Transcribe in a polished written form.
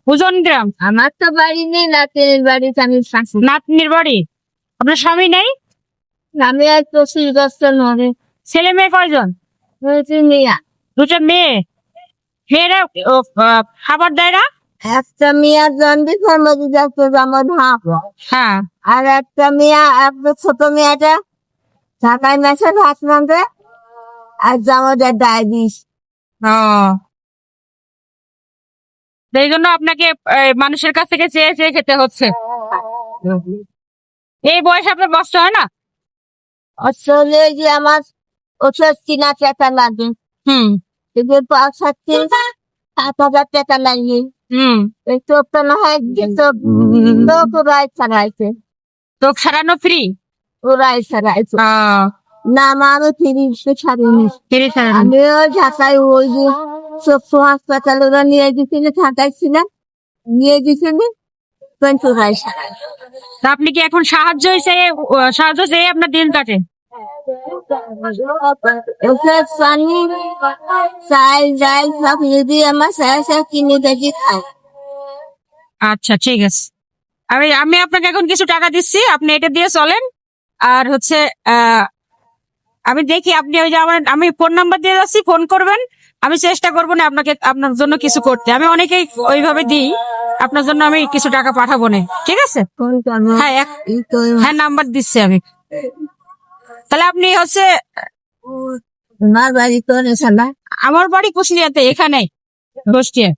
উজন গ্রাম। আমার তো বাড়ি নেই, নাতির বাড়িতে আমি থাকি। নাতনির বাড়ি? আপনার স্বামী নেই? আমি আর 25 বছর ধরে ছেলে মেয়ে কয়জন? হয়েছি মিয়া। দুটো মেয়ে। মেয়েরা খাবার দেয় না? একটা মিয়া জন্ডি ফর্মদি যাচ্ছে আমার ভাব, হ্যাঁ। আর একটা মিয়া, একটা ছোট মেয়েটা ঢাকায় মেশে ভাত রাঁধে, আর জামাদের ডায়াবিটিস। ও, এই জন্য আপনাকে মানুষের কাছ থেকে চেয়ে চেয়ে খেতে হচ্ছে। এই বয়সে আপনার কষ্ট হয় না? আসলে যে আমার ওষুধ কিনা টাকা লাগে, হুম। এগুলো 5,000 7,000 টাকা লাগে। হুম। একটু তো না হয় লোক ওরাই ছাড়াইছে, তো সারানো ফ্রি? ওরাই ছাড়াইছে না, আমারও 30 ছাড়িনি। আমিও ঢাকায় ওই যে চক্ষু হাসপাতাল ওরা নিয়ে গেছিল, ঢাকাইছিলাম, নিয়ে গেছিল, কিন্তু ওরাই ছাড়াই। তা আপনি কি এখন সাহায্য চেয়ে আপনার দিন কাটে? ওষুধ পানি চাল ডাল সব যদি আমার সব কিনে দেখি খাই। আচ্ছা, ঠিক আছে। আমি আপনাকে এখন কিছু টাকা দিচ্ছি, আপনি এটা দিয়ে চলেন। আর হচ্ছে আমি দেখি আপনি ওই যে আমি ফোন নাম্বার দিয়ে যাচ্ছি, ফোন করবেন। আমি চেষ্টা করবো না আপনার জন্য কিছু করতে। আমি অনেকেই ওইভাবে দিই, আপনার জন্য আমি কিছু টাকা পাঠাবো না, ঠিক আছে? হ্যাঁ, হ্যাঁ, নাম্বার দিচ্ছি আমি। তাহলে আপনি হচ্ছে, তোমার বাড়ি তো সালা? আমার বাড়ি কুষ্টিয়াতে, এখানে কুষ্টিয়া।